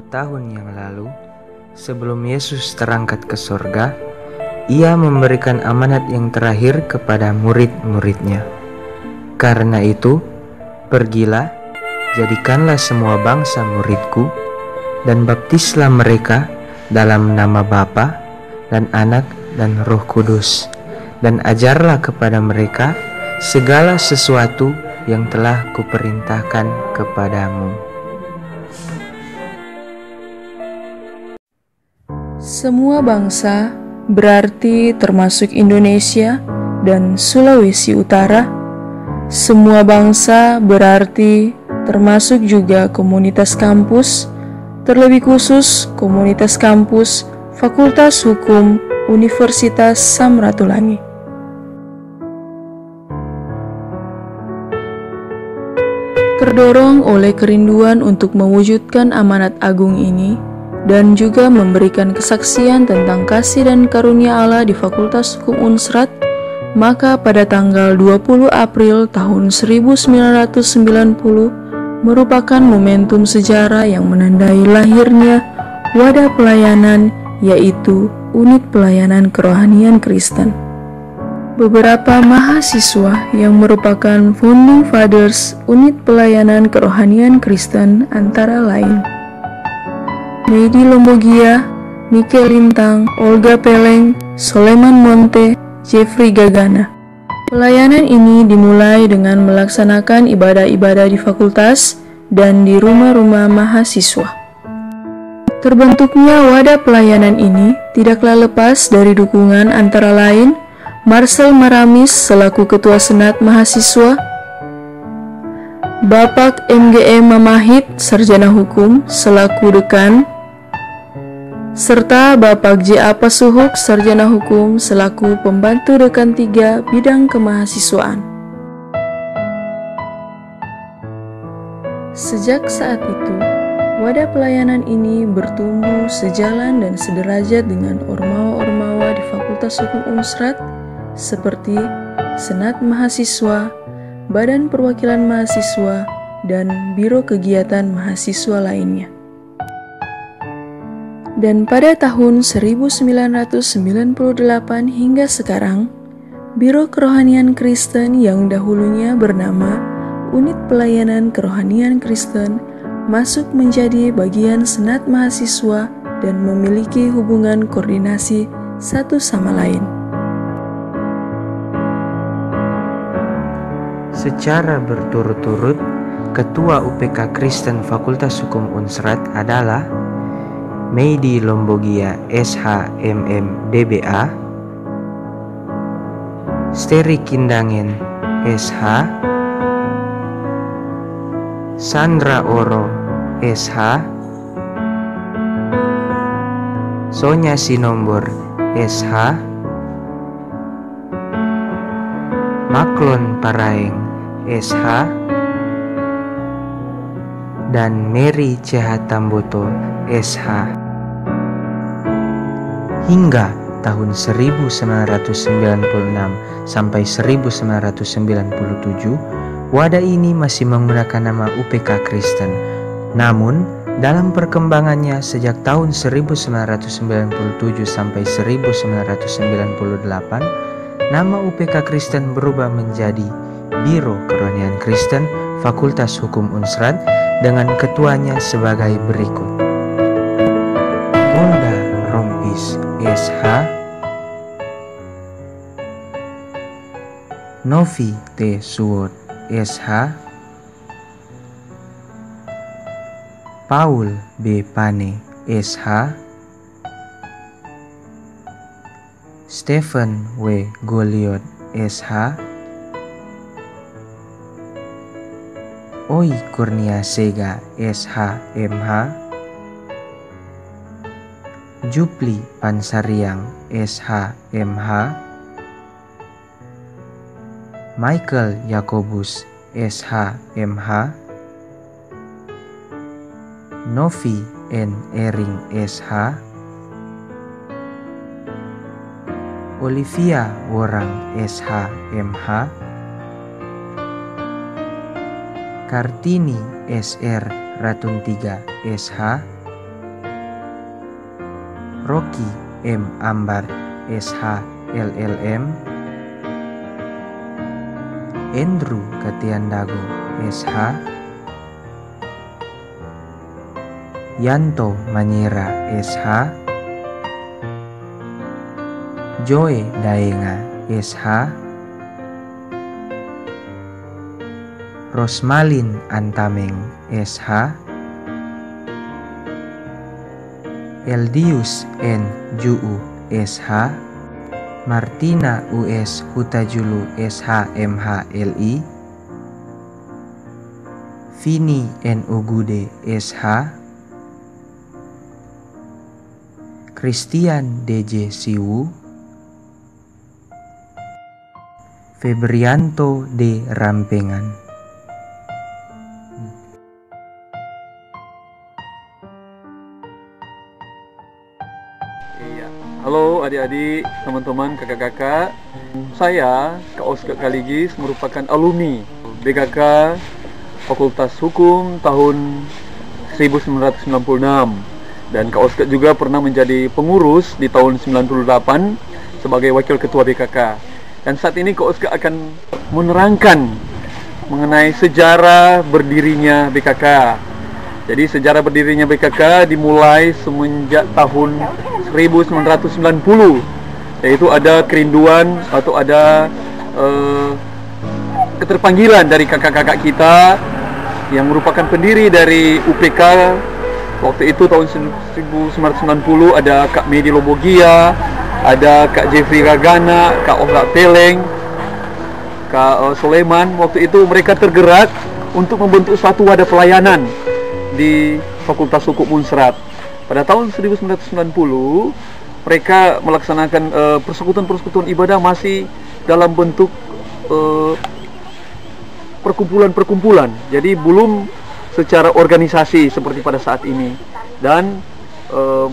tahun yang lalu, sebelum Yesus terangkat ke sorga, Ia memberikan amanat yang terakhir kepada murid-muridnya. Karena itu, pergilah, jadikanlah semua bangsa muridku, dan baptislah mereka dalam nama Bapa dan Anak dan Roh Kudus, dan ajarlah kepada mereka segala sesuatu yang telah kuperintahkan kepadamu. Semua bangsa berarti termasuk Indonesia dan Sulawesi Utara. Semua bangsa berarti termasuk juga komunitas kampus, terlebih khusus komunitas kampus Fakultas Hukum Universitas Samratulangi. Terdorong oleh kerinduan untuk mewujudkan amanat agung ini, dan juga memberikan kesaksian tentang kasih dan karunia Allah di Fakultas Hukum Unsrat, maka pada tanggal 20 April tahun 1990 merupakan momentum sejarah yang menandai lahirnya wadah pelayanan, yaitu Unit Pelayanan Kerohanian Kristen. Beberapa mahasiswa yang merupakan Founding Fathers Unit Pelayanan Kerohanian Kristen antara lain Medi Lombogia, Nike Lintang, Olga Peleng, Soleman Monte, Jeffrey Gagana. Pelayanan ini dimulai dengan melaksanakan ibadah-ibadah di fakultas dan di rumah-rumah mahasiswa. Terbentuknya wadah pelayanan ini tidaklah lepas dari dukungan antara lain Marcel Maramis selaku Ketua Senat Mahasiswa, Bapak MGM Mamahit, Sarjana Hukum selaku Dekan, serta Bapak J.A. Pasuhuk, Sarjana Hukum selaku Pembantu Dekan 3 Bidang Kemahasiswaan. Sejak saat itu, wadah pelayanan ini bertumbuh sejalan dan sederajat dengan ormawa-ormawa di Fakultas Hukum Unsrat seperti Senat Mahasiswa, Badan Perwakilan Mahasiswa, dan Biro Kegiatan Mahasiswa lainnya. Dan pada tahun 1998 hingga sekarang, Biro Kerohanian Kristen yang dahulunya bernama Unit Pelayanan Kerohanian Kristen masuk menjadi bagian Senat Mahasiswa dan memiliki hubungan koordinasi satu sama lain. Secara berturut-turut, Ketua UPK Kristen Fakultas Hukum Unsrat adalah Medi Lombogia SH MM DBA, Steri Kindangen SH, Sandra Oro SH, Sonya Sinombor SH, Maklon Paraeng SH, dan Mary Cehatamboto SH. Hingga tahun 1996 sampai 1997, wadah ini masih menggunakan nama UPK Kristen. Namun, dalam perkembangannya sejak tahun 1997 sampai 1998, nama UPK Kristen berubah menjadi Biro Kerohanian Kristen Fakultas Hukum Unsrat dengan ketuanya sebagai berikut: Polda Rompis SH, Novi T. Suwot SH, Paul B. Pane SH, Stephen W. Goliot SH, Oi Kurnia Sega SH MH, Jupli Pansariang SH MH, Michael Yakobus SH MH, Novi N. Ering SH, Olivia Worang SH MH, Kartini SR Ratun 3 SH, Rocky M. Ambar SH LLM, Andrew Katiandago SH, Yanto Manyera SH, Joe Daenga SH, Rosmalin Antameng SH, Eldius N. Juu SH, Martina US Hutajulu SH MHLI, Vini N. Ugude SH, Christian DJ Siwu, Febrianto D. Rampengan. Halo adik-adik, teman-teman, kakak-kakak. Saya, Kak Oscar Kaligis, merupakan alumni BKK Fakultas Hukum tahun 1996. Dan Kak Oscar juga pernah menjadi pengurus di tahun 98 sebagai wakil ketua BKK. Dan saat ini Kak Oscar akan menerangkan mengenai sejarah berdirinya BKK. Jadi sejarah berdirinya BKK dimulai semenjak tahun 1990, yaitu ada kerinduan atau ada keterpanggilan dari kakak-kakak kita yang merupakan pendiri dari UPK. Waktu itu tahun 1990 ada Kak Medi Lobogia, ada Kak Jeffrey Ragana, Kak Ohlak Peleng, Kak Soleman. Waktu itu mereka tergerak untuk membentuk suatu wadah pelayanan di Fakultas Hukum Unsrat. Pada tahun 1990 mereka melaksanakan persekutuan-persekutuan ibadah masih dalam bentuk perkumpulan-perkumpulan. Jadi belum secara organisasi seperti pada saat ini. Dan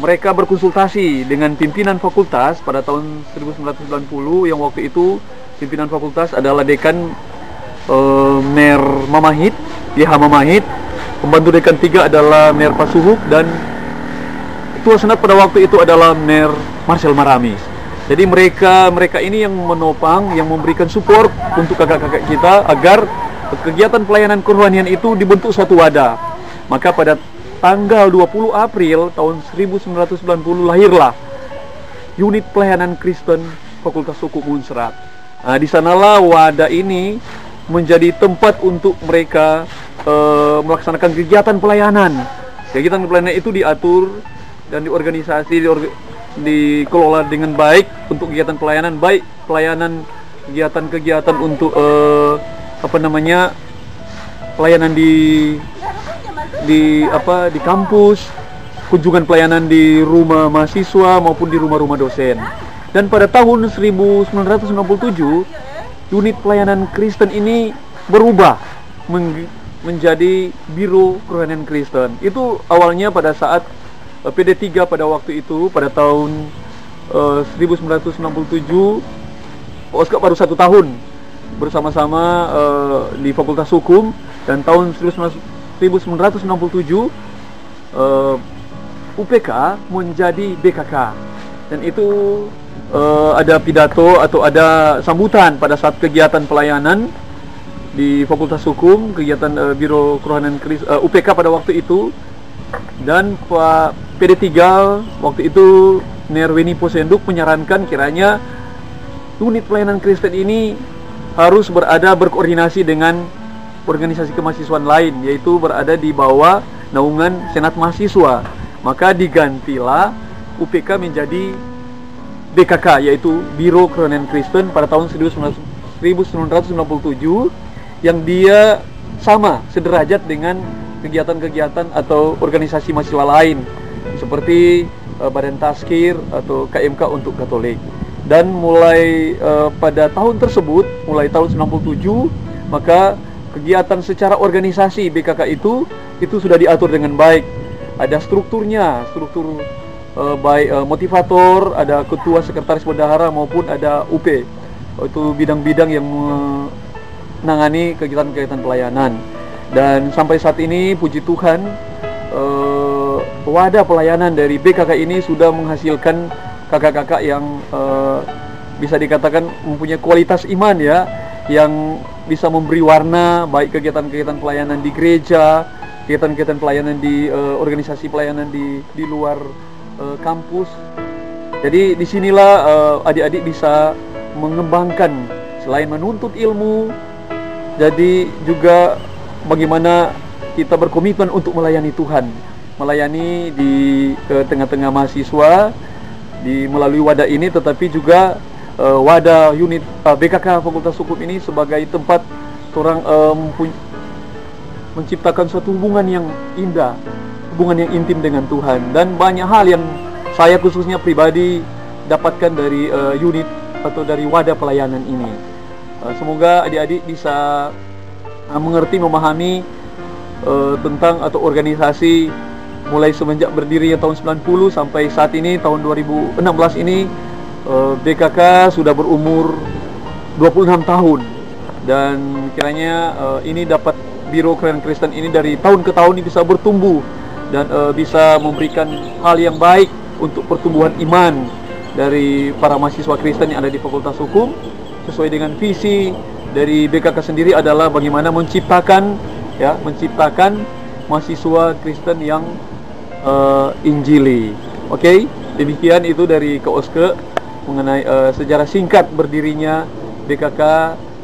mereka berkonsultasi dengan pimpinan fakultas pada tahun 1990 yang waktu itu pimpinan fakultas adalah Dekan Mer Mamahit, YH Mamahit. Pembantu Dekan 3 adalah Mer Pasuhuk dan Ketua Senat pada waktu itu adalah Mer Marcel Maramis. Jadi mereka ini yang menopang, yang memberikan support untuk kakak-kakak kita agar kegiatan pelayanan kerohanian itu dibentuk suatu wadah. Maka pada tanggal 20 April tahun 1990 lahirlah Unit Pelayanan Kristen Fakultas Hukum Unsrat. Nah, di sanalah wadah ini menjadi tempat untuk mereka melaksanakan kegiatan pelayanan. Kegiatan pelayanan itu diatur dan diorganisasi, dikelola dengan baik untuk kegiatan pelayanan, baik pelayanan kegiatan-kegiatan untuk pelayanan di kampus, kunjungan pelayanan di rumah mahasiswa maupun di rumah-rumah dosen. Dan pada tahun 1997 unit pelayanan Kristen ini berubah menjadi Biro Kerohanian Kristen. Itu awalnya pada saat PD3 pada waktu itu, pada tahun 1997, Oscar baru 1 tahun bersama-sama di Fakultas Hukum. Dan tahun 1997 UPK menjadi BKK. Dan itu ada pidato atau ada sambutan pada saat kegiatan pelayanan di Fakultas Hukum, kegiatan Biro Kerohanian UPK pada waktu itu. Dan Pak PD3 waktu itu Nerweni Posenduk menyarankan kiranya unit pelayanan Kristen ini harus berkoordinasi dengan organisasi kemahasiswaan lain, yaitu berada di bawah naungan Senat Mahasiswa. Maka digantilah UPK menjadi BKK, yaitu Biro Kerohanian Kristen pada tahun 1997, yang dia sama sederajat dengan kegiatan-kegiatan atau organisasi mahasiswa lain seperti Badan Tazkir atau KMK untuk Katolik. Dan mulai pada tahun tersebut, mulai tahun 97, maka kegiatan secara organisasi BKK itu sudah diatur dengan baik. Ada strukturnya, struktur baik motivator, ada ketua, sekretaris bendahara maupun ada UP. Itu bidang-bidang yang menangani kegiatan-kegiatan pelayanan. Dan sampai saat ini puji Tuhan wadah pelayanan dari BKK ini sudah menghasilkan kakak-kakak yang bisa dikatakan mempunyai kualitas iman ya, yang bisa memberi warna baik kegiatan-kegiatan pelayanan di gereja, kegiatan-kegiatan pelayanan di organisasi pelayanan di luar kampus. Jadi disinilah adik-adik bisa mengembangkan selain menuntut ilmu, jadi juga bagaimana kita berkomitmen untuk melayani Tuhan, melayani di tengah-tengah mahasiswa melalui wadah ini, tetapi juga wadah unit BKK Fakultas Hukum ini sebagai tempat orang menciptakan suatu hubungan yang indah, hubungan yang intim dengan Tuhan. Dan banyak hal yang saya khususnya pribadi dapatkan dari unit atau dari wadah pelayanan ini. Semoga adik-adik bisa mengerti, memahami tentang atau organisasi mulai semenjak berdirinya tahun 90 sampai saat ini tahun 2016 ini. BKK sudah berumur 26 tahun dan kiranya ini dapat Biro Kelayanan Kristen ini dari tahun ke tahun ini bisa bertumbuh dan bisa memberikan hal yang baik untuk pertumbuhan iman dari para mahasiswa Kristen yang ada di Fakultas Hukum. Sesuai dengan visi dari BKK sendiri adalah bagaimana menciptakan mahasiswa Kristen yang Injili. Oke, demikian itu dari Koske mengenai sejarah singkat berdirinya BKK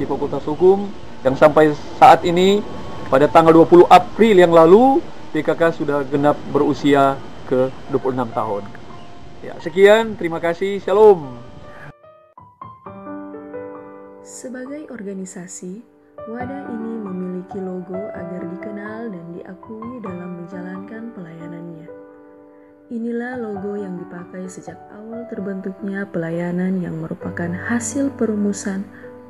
di Fakultas Hukum, yang sampai saat ini pada tanggal 20 April yang lalu BKK sudah genap berusia ke 26 tahun. Ya, sekian, terima kasih, shalom. Sebagai organisasi, wadah ini memiliki logo agar dikenal dan diakui dalam menjalankan pelayanannya. Inilah logo yang dipakai sejak awal terbentuknya pelayanan yang merupakan hasil perumusan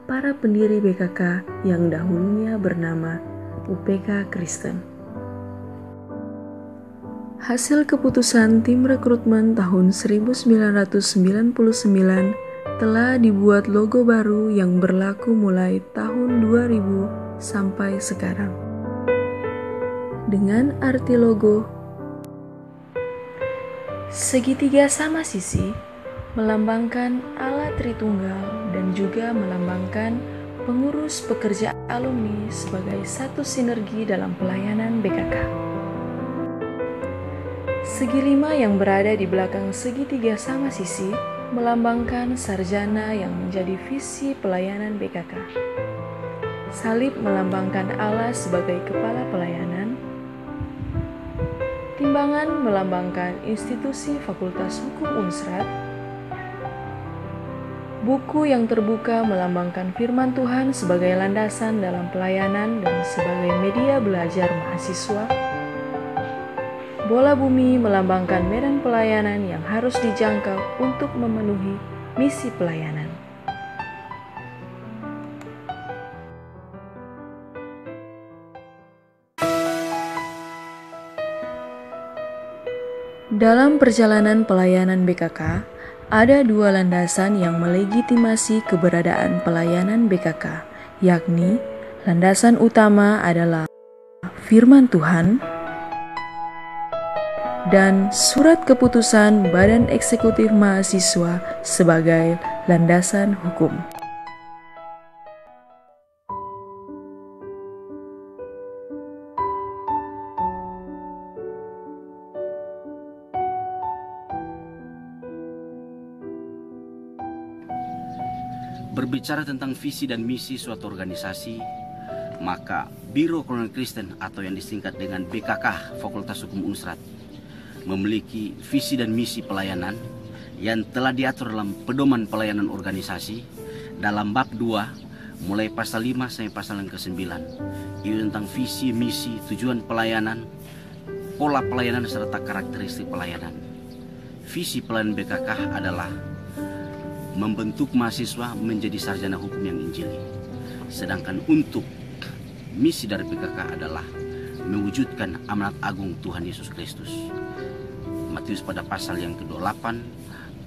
para pendiri BKK yang dahulunya bernama UPK Kristen. Hasil keputusan tim rekrutmen tahun 1999 telah dibuat logo baru yang berlaku mulai tahun 2000 sampai sekarang. Dengan arti logo, segitiga sama sisi melambangkan Allah Tritunggal dan juga melambangkan pengurus pekerja alumni sebagai satu sinergi dalam pelayanan BKK. Segi lima yang berada di belakang segitiga sama sisi melambangkan sarjana yang menjadi visi pelayanan BKK. Salib melambangkan Allah sebagai kepala pelayanan. Timbangan melambangkan institusi Fakultas Hukum Unsrat. Buku yang terbuka melambangkan firman Tuhan sebagai landasan dalam pelayanan dan sebagai media belajar mahasiswa. Bola bumi melambangkan medan pelayanan yang harus dijangkau untuk memenuhi misi pelayanan. Dalam perjalanan pelayanan BKK, ada dua landasan yang melegitimasi keberadaan pelayanan BKK, yakni landasan utama adalah firman Tuhan dan surat keputusan Badan Eksekutif Mahasiswa sebagai landasan hukum. Berbicara tentang visi dan misi suatu organisasi, maka Biro Kelayanan Kristen atau yang disingkat dengan BKK Fakultas Hukum Unsrat memiliki visi dan misi pelayanan yang telah diatur dalam pedoman pelayanan organisasi dalam bab 2 mulai pasal 5 sampai pasal yang ke-9, yaitu tentang visi, misi, tujuan pelayanan, pola pelayanan serta karakteristik pelayanan. Visi pelayanan BKK adalah membentuk mahasiswa menjadi sarjana hukum yang injili. Sedangkan untuk misi dari BKK adalah mewujudkan amanat agung Tuhan Yesus Kristus. Matius pada pasal yang ke-28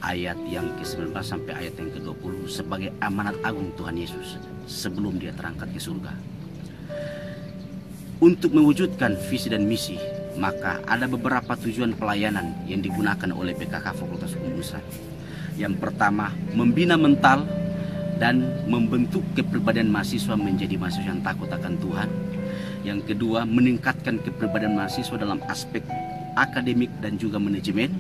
ayat yang ke-19 sampai ayat yang ke-20 sebagai amanat agung Tuhan Yesus sebelum dia terangkat ke surga. Untuk mewujudkan visi dan misi maka ada beberapa tujuan pelayanan yang digunakan oleh BKK Fakultas Hukum Unsrat. Yang pertama, membina mental dan membentuk kepribadian mahasiswa menjadi mahasiswa yang takut akan Tuhan. Yang kedua, meningkatkan kepribadian mahasiswa dalam aspek akademik dan juga manajemen,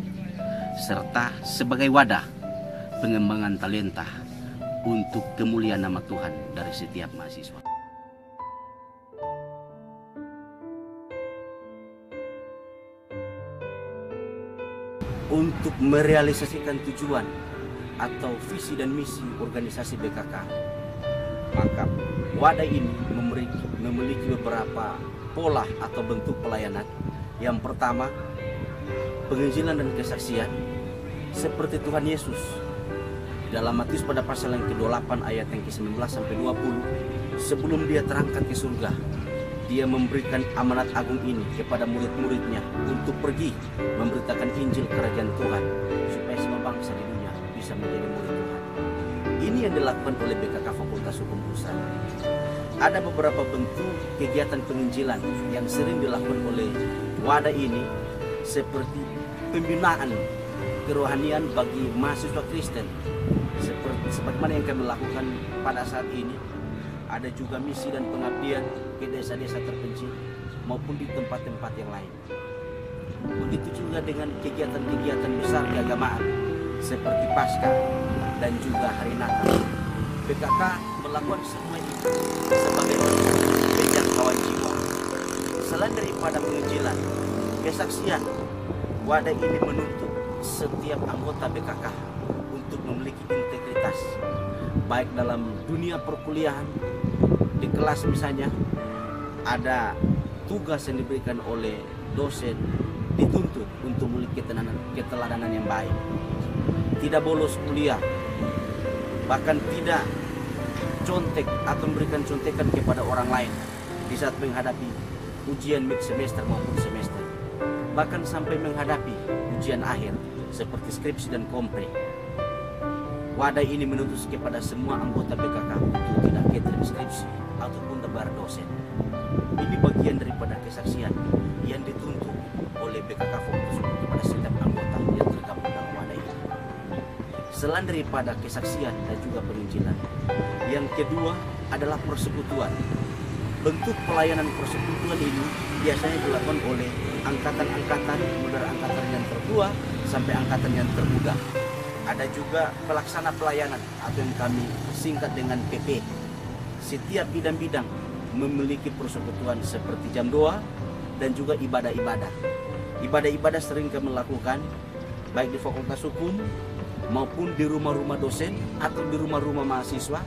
serta sebagai wadah pengembangan talenta untuk kemuliaan nama Tuhan dari setiap mahasiswa. Untuk merealisasikan tujuan atau visi dan misi organisasi BKK, maka wadah ini memiliki beberapa pola atau bentuk pelayanan. Yang pertama, penginjilan dan kesaksian seperti Tuhan Yesus dalam Matius pada pasal yang ke-28 ayat yang ke-19 sampai 20. Sebelum dia terangkat ke surga, dia memberikan amanat agung ini kepada murid-muridnya untuk pergi memberitakan Injil Kerajaan Tuhan supaya semua bangsa di dunia bisa menjadi murid Tuhan. Ini yang dilakukan oleh BKK Fakultas Hukum Unsrat. Ada beberapa bentuk kegiatan penginjilan yang sering dilakukan oleh wadah ini, seperti pembinaan kerohanian bagi mahasiswa Kristen sebagaimana yang kami lakukan pada saat ini. Ada juga misi dan pengabdian ke desa-desa terpencil maupun di tempat-tempat yang lain. Begitu juga dengan kegiatan-kegiatan besar keagamaan seperti Paskah dan juga Hari Natal. BKK melakukan semua ini sebagai penjangkauan jiwa. Selain daripada penginjilan, kesaksian, wadah ini menuntut setiap anggota BKK untuk memiliki integritas, baik dalam dunia perkuliahan, di kelas misalnya ada tugas yang diberikan oleh dosen, dituntut untuk memiliki keteladanan yang baik, tidak bolos kuliah, bahkan tidak contek atau memberikan contekan kepada orang lain di saat menghadapi ujian mid semester maupun semester, bahkan sampai menghadapi ujian akhir seperti skripsi dan kompre. Wadah ini menuntut kepada semua anggota BKK untuk tidak catering skripsi ataupun tebar dosen. Ini bagian daripada kesaksian yang dituntut oleh BKK Fakultas Hukum kepada setiap anggota yang tergabung dalam wadah ini. Selain daripada kesaksian dan juga penginjilan, yang kedua adalah persekutuan. Bentuk pelayanan persekutuan ini biasanya dilakukan oleh angkatan-angkatan, mulai angkatan yang tertua sampai angkatan yang termuda. Ada juga pelaksana pelayanan atau yang kami singkat dengan PP. Setiap bidang-bidang memiliki persekutuan seperti jam doa dan juga ibadah-ibadah. Ibadah-ibadah sering kami lakukan baik di Fakultas Hukum maupun di rumah-rumah dosen atau di rumah-rumah mahasiswa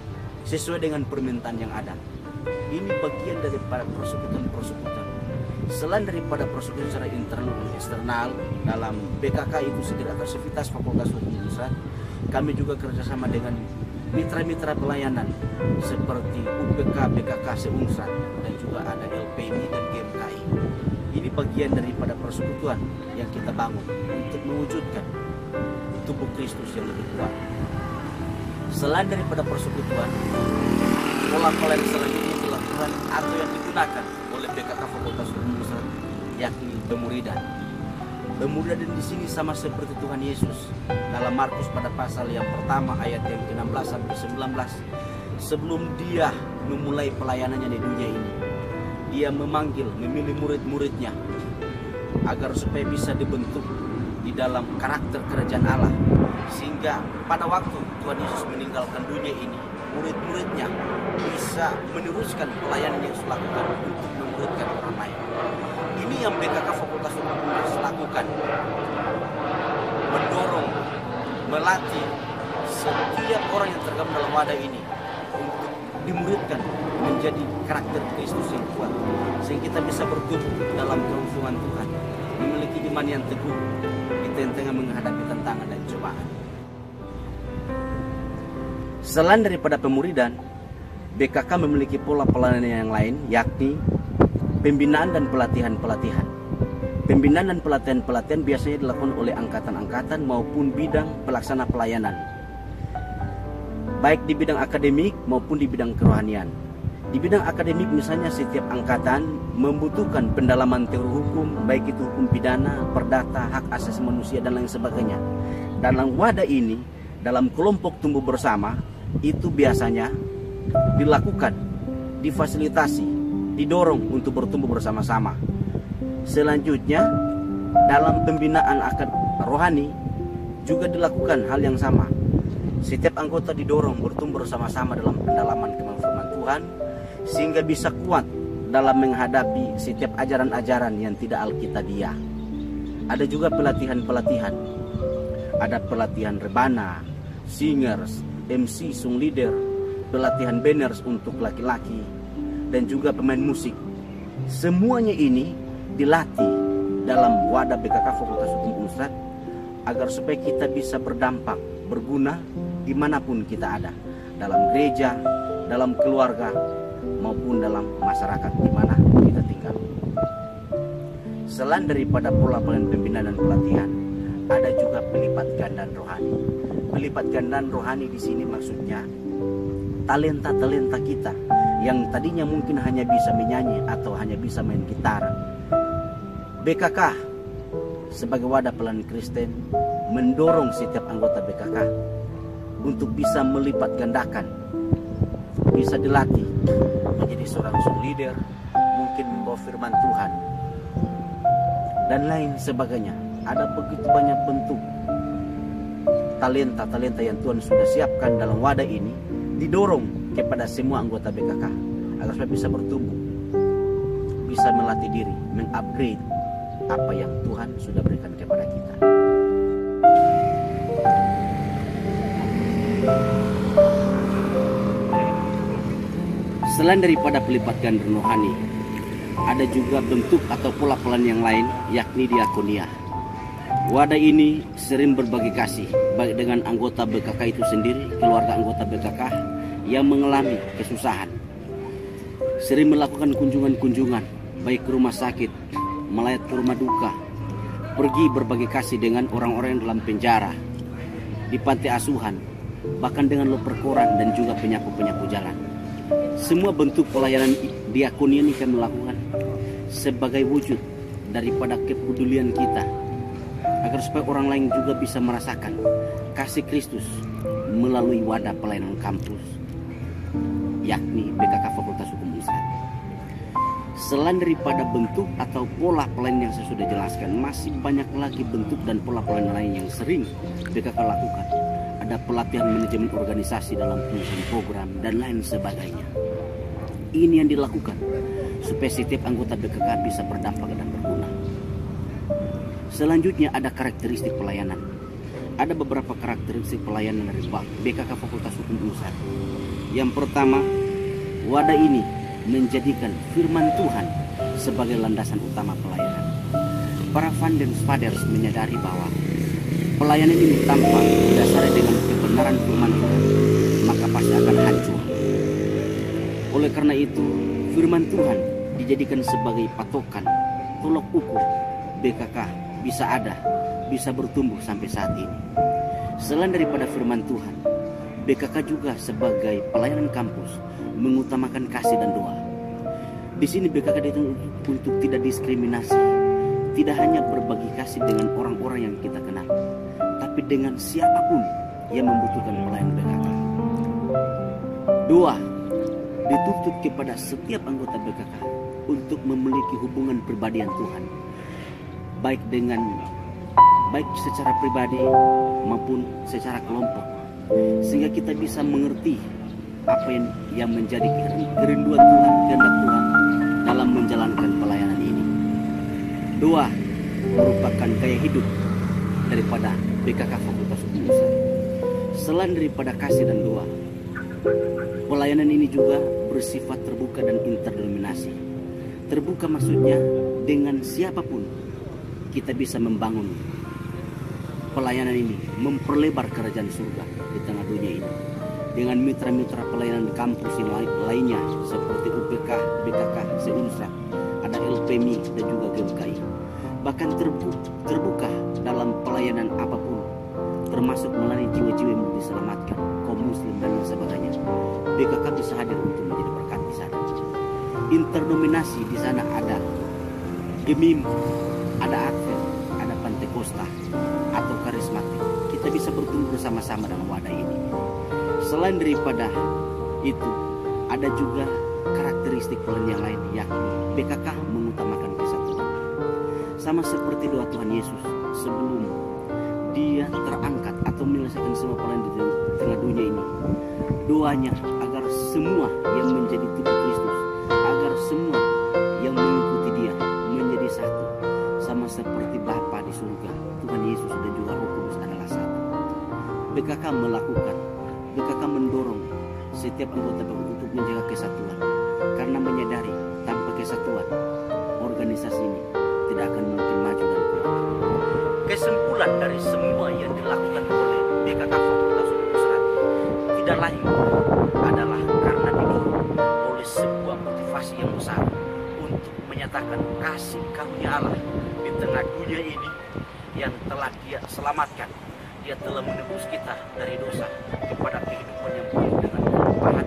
sesuai dengan permintaan yang ada. Ini bagian daripada persekutuan-persekutuan. Selain daripada persekutuan secara internal dan eksternal dalam BKK itu sendiri atau Sivitas Fakultas Hukum Unsrat, kami juga kerjasama dengan mitra-mitra pelayanan seperti UPK, BKK se-Unsrat, dan juga ada LPMI dan GMKI. Ini bagian daripada persekutuan yang kita bangun untuk mewujudkan tubuh Kristus yang lebih kuat. Selain daripada persekutuan, pola pelayanan selanjutnya dilakukan atau yang digunakan oleh BKK Fakultas Hukum Unsrat yakni pemuridan. Pemuridan di sini sama seperti Tuhan Yesus dalam Markus pada pasal yang pertama ayat yang ke-16 sampai 19. Sebelum dia memulai pelayanannya di dunia ini, dia memilih murid-muridnya agar supaya bisa dibentuk di dalam karakter kerajaan Allah, sehingga pada waktu Tuhan Yesus meninggalkan dunia ini, murid-muridnya bisa meneruskan pelayanan yang sudah lakukan untuk memuridkan orang lain. Ini yang BKK Fakultas Hukum Unsrat lakukan, mendorong, melatih setiap orang yang tergabung dalam wadah ini untuk dimuridkan menjadi karakter Kristus yang kuat, sehingga kita bisa bertumbuh dalam kehusuan Tuhan, memiliki iman yang teguh di tengah menghadapi tantangan dan cobaan. Selain daripada pemuridan, BKK memiliki pola pelayanan yang lain, yakni pembinaan dan pelatihan-pelatihan. Pembinaan dan pelatihan-pelatihan biasanya dilakukan oleh angkatan-angkatan maupun bidang pelaksana pelayanan, baik di bidang akademik maupun di bidang kerohanian. Di bidang akademik misalnya setiap angkatan membutuhkan pendalaman teori hukum, baik itu hukum pidana, perdata, hak asasi manusia dan lain sebagainya. Dalam wadah ini, dalam kelompok tumbuh bersama, itu biasanya dilakukan, difasilitasi, didorong untuk bertumbuh bersama-sama. Selanjutnya, dalam pembinaan akad rohani juga dilakukan hal yang sama. Setiap anggota didorong bertumbuh bersama-sama dalam pendalaman firman Tuhan, sehingga bisa kuat dalam menghadapi setiap ajaran-ajaran yang tidak alkitabiah. Ada juga pelatihan-pelatihan. Ada pelatihan rebana, singers, MC, song leader, pelatihan banners untuk laki-laki, dan juga pemain musik. Semuanya ini dilatih dalam wadah BKK Fakultas Hukum Unstrat agar supaya kita bisa berdampak, berguna dimanapun kita ada, dalam gereja, dalam keluarga, maupun dalam masyarakat di mana kita tinggal. Selain daripada pola pembinaan dan pelatihan, ada juga pelipat gandaan rohani. Pelipat gandaan rohani di sini maksudnya talenta-talenta kita yang tadinya mungkin hanya bisa menyanyi atau hanya bisa main gitar. BKK sebagai wadah pelayanan Kristen mendorong setiap anggota BKK untuk bisa melipat gandakan, bisa dilatih menjadi seorang song leader, mungkin membawa firman Tuhan dan lain sebagainya. Ada begitu banyak bentuk talenta-talenta yang Tuhan sudah siapkan dalam wadah ini, didorong kepada semua anggota BKK agar supaya bisa bertumbuh, bisa melatih diri, mengupgrade apa yang Tuhan sudah berikan kepada kita. Selain daripada pelipat gandaan rohani, ada juga bentuk atau pola pelayanan yang lain, yakni diakonia. Wadah ini sering berbagi kasih, baik dengan anggota BKK itu sendiri, keluarga anggota BKK yang mengalami kesusahan. Sering melakukan kunjungan-kunjungan, baik ke rumah sakit, melayat ke rumah duka, pergi berbagi kasih dengan orang-orang yang dalam penjara, di panti asuhan, bahkan dengan loper koran dan juga penyapu-penyapu jalan. Semua bentuk pelayanan diakonia ini kami lakukan sebagai wujud daripada kepedulian kita, agar supaya orang lain juga bisa merasakan kasih Kristus melalui wadah pelayanan kampus, yakni BKK Fakultas Hukum Unstrat. Selain daripada bentuk atau pola pelayanan yang saya sudah jelaskan, masih banyak lagi bentuk dan pola pelayanan lain yang sering BKK lakukan. Ada pelatihan manajemen organisasi dalam penyusunan program dan lain sebagainya. Ini yang dilakukan supaya setiap anggota BKK bisa berdampak dan berguna. Selanjutnya ada karakteristik pelayanan. Ada beberapa karakteristik pelayanan dari BKK Fakultas Hukum Unstrat. Yang pertama, wadah ini menjadikan firman Tuhan sebagai landasan utama pelayanan. Para fathers menyadari bahwa pelayanan ini tanpa didasari dengan kebenaran firman Tuhan, maka pasti akan hancur. Oleh karena itu, firman Tuhan dijadikan sebagai patokan, tolok ukur BKK bisa ada, bisa bertumbuh sampai saat ini. Selain daripada firman Tuhan, BKK juga sebagai pelayanan kampus mengutamakan kasih dan doa. Di sini BKK dituntut untuk tidak diskriminasi, tidak hanya berbagi kasih dengan orang-orang yang kita kenal, tapi dengan siapapun yang membutuhkan pelayanan BKK. Dua, dituntut kepada setiap anggota BKK untuk memiliki hubungan pribadi dengan Tuhan, baik secara pribadi maupun secara kelompok, sehingga kita bisa mengerti apa yang menjadi kerinduan Tuhan, kehendak Tuhan dalam menjalankan pelayanan ini. Dua, merupakan gaya hidup daripada BKK Fakultas Hukum Unstrat. Selain daripada kasih dan doa, pelayanan ini juga bersifat terbuka dan interdenominasi. Terbuka maksudnya dengan siapapun kita bisa membangun pelayanan ini, memperlebar kerajaan surga di tengah dunia ini dengan mitra-mitra pelayanan kampus yang lainnya seperti UPK, BKK, se-Unstrat, ada LPMI dan juga GMKI. Bahkan terbuka dalam pelayanan apapun, termasuk melayani jiwa-jiwa yang diselamatkan, kaum muslim dan sebagainya. BKK bisa hadir untuk menjadi berkat di sana. interdominasi di sana ada Gemim, ada Advent, ada Pentakosta atau karismatik. Kita bisa bertumbuh bersama-sama dalam wadah ini. Selain daripada itu, ada juga karakteristik yang lain, yakni BKK mengutamakan kesatuan. Sama seperti doa Tuhan Yesus sebelum dia terangkat atau menyelesaikan semua pelayanan di tengah dunia ini. Doanya agar semua yang menjadi tubuh Kristus, agar semua yang mengikuti dia menjadi satu. Sama seperti Bapa di surga, Tuhan Yesus dan juga Roh Kudus adalah satu. BKK melakukan, BKK mendorong setiap anggota untuk menjaga kesatuan. Karena menyadari tanpa kesatuan, organisasi ini tidak akan mungkin maju dan kuat. Kesimpulan dari semua yang dilakukan oleh BKK Fakultas Hukum Unsrat tidak lain adalah karena didorong oleh sebuah motivasi yang besar untuk menyatakan kasih karunia Allah di tengah dunia ini yang telah Dia selamatkan. Dia telah menebus kita dari dosa kepada kehidupan yang penuh dengan kelimpahan,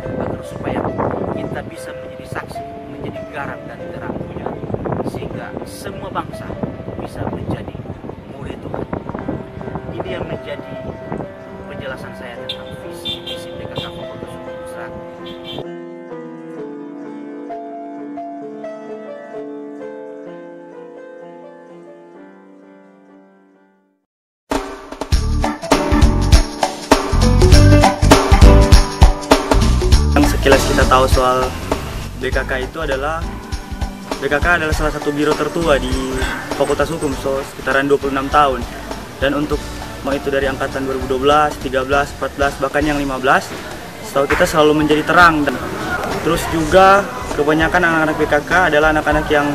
agar supaya kita bisa menjadi saksi, menjadi garam dan terang dunia, sehingga semua bangsa bisa menjadi murid Tuhan. Ini yang menjadi penjelasan saya tentang visi misi BKK Fakultas Hukum Unsrat. Sekilas kita tahu soal BKK itu adalah salah satu biro tertua di Fakultas Hukum, sekitaran 26 tahun. Dan untuk mau itu dari angkatan 2012, 13, 14, bahkan yang 15, setahu kita selalu menjadi terang. Dan terus juga kebanyakan anak-anak BKK adalah anak-anak yang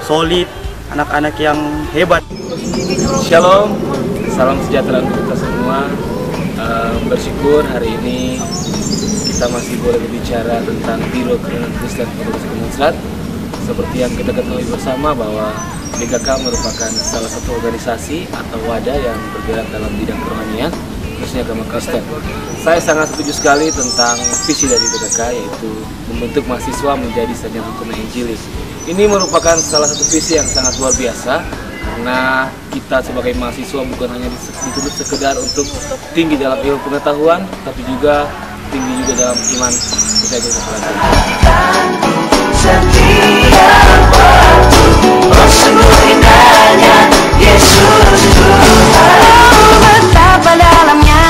solid, anak-anak yang hebat. Shalom, salam sejahtera untuk kita semua. Bersyukur hari ini kita masih boleh berbicara tentang Biro Kerukunan Kristen Fakultas Hukum Unsrat. Seperti yang kita ketahui bersama bahwa BKK merupakan salah satu organisasi atau wadah yang bergerak dalam bidang kerohanian, khususnya agama Kristen. Saya sangat setuju sekali tentang visi dari BKK, yaitu membentuk mahasiswa menjadi sarjana hukum yang injilis. Ini merupakan salah satu visi yang sangat luar biasa, karena kita sebagai mahasiswa bukan hanya dituntut sekedar untuk tinggi dalam ilmu pengetahuan, tapi juga tinggi juga dalam iman. Kita juga pelajari. Setiap waktu, oh sungguh indahnya Yesus Tuhan. Betapa dalamnya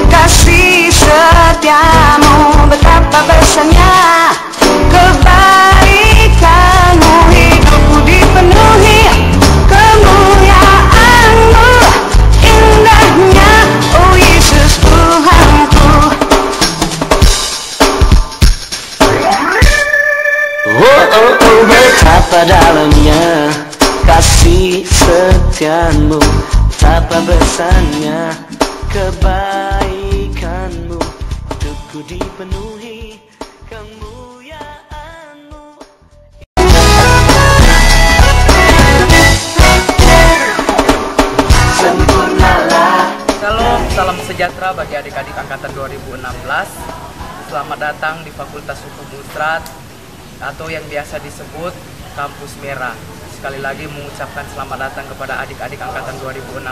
kasih setiamu, betapa besarnya kebaikanmu, hidupku dipenuhi kemuliaanmu, indahnya oh Yesus Tuhanku. Betapa dalamnya kasih setiamu, betapa besarnya kebaikanmu, hidupku dipenuhi kemuliaanmu. Sempurnalah. Shalom, salam sejahtera bagi adik-adik angkatan 2016. Selamat datang di Fakultas Hukum Unsrat atau yang biasa disebut Kampus Merah. Sekali lagi mengucapkan selamat datang kepada adik-adik angkatan 2016,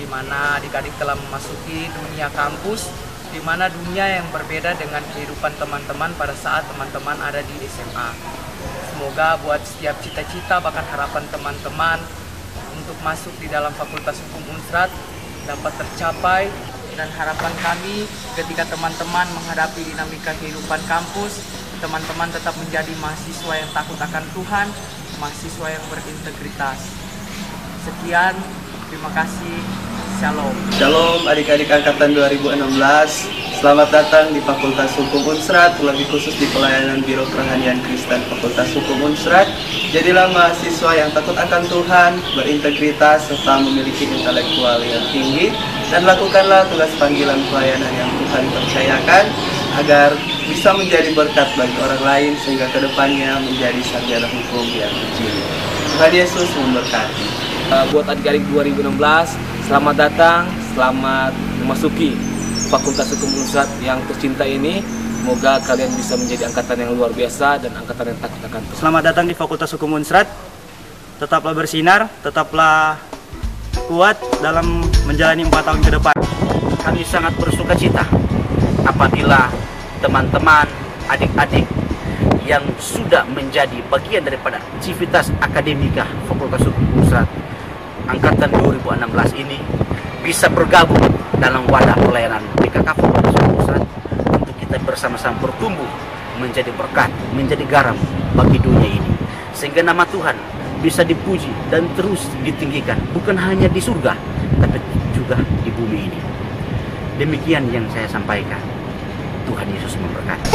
di mana adik-adik telah memasuki dunia kampus, di mana dunia yang berbeda dengan kehidupan teman-teman pada saat teman-teman ada di SMA. Semoga buat setiap cita-cita bahkan harapan teman-teman untuk masuk di dalam Fakultas Hukum Unsrat dapat tercapai, dan harapan kami ketika teman-teman menghadapi dinamika kehidupan kampus, teman-teman tetap menjadi mahasiswa yang takut akan Tuhan, mahasiswa yang berintegritas. Sekian, terima kasih. Shalom. Shalom adik-adik angkatan 2016. Selamat datang di Fakultas Hukum Unsrat, lebih khusus di pelayanan Biro Kerohanian Kristen Fakultas Hukum Unsrat. Jadilah mahasiswa yang takut akan Tuhan, berintegritas, serta memiliki intelektual yang tinggi, dan lakukanlah tugas panggilan pelayanan yang Tuhan percayakan, agar bisa menjadi berkat bagi orang lain, sehingga kedepannya menjadi sarjana hukum yang kecil. Tuhan Yesus memberkati. Buat adik-adik 2016, selamat datang, selamat memasuki Fakultas Hukum Unsrat yang tercinta ini. Semoga kalian bisa menjadi angkatan yang luar biasa dan angkatan yang takut akan Tuhan. Selamat datang di Fakultas Hukum Unsrat. Tetaplah bersinar, tetaplah kuat dalam menjalani 4 tahun ke depan. Kami sangat bersuka cita apabila teman-teman, adik-adik yang sudah menjadi bagian daripada civitas akademika Fakultas Hukum Unsrat angkatan 2016 ini bisa bergabung dalam wadah pelayanan BKK Fakultas Hukum Unsrat untuk kita bersama-sama bertumbuh menjadi berkat, menjadi garam bagi dunia ini, sehingga nama Tuhan bisa dipuji dan terus ditinggikan, bukan hanya di surga tapi juga di bumi ini. Demikian yang saya sampaikan. Tuhan Yesus memberkati.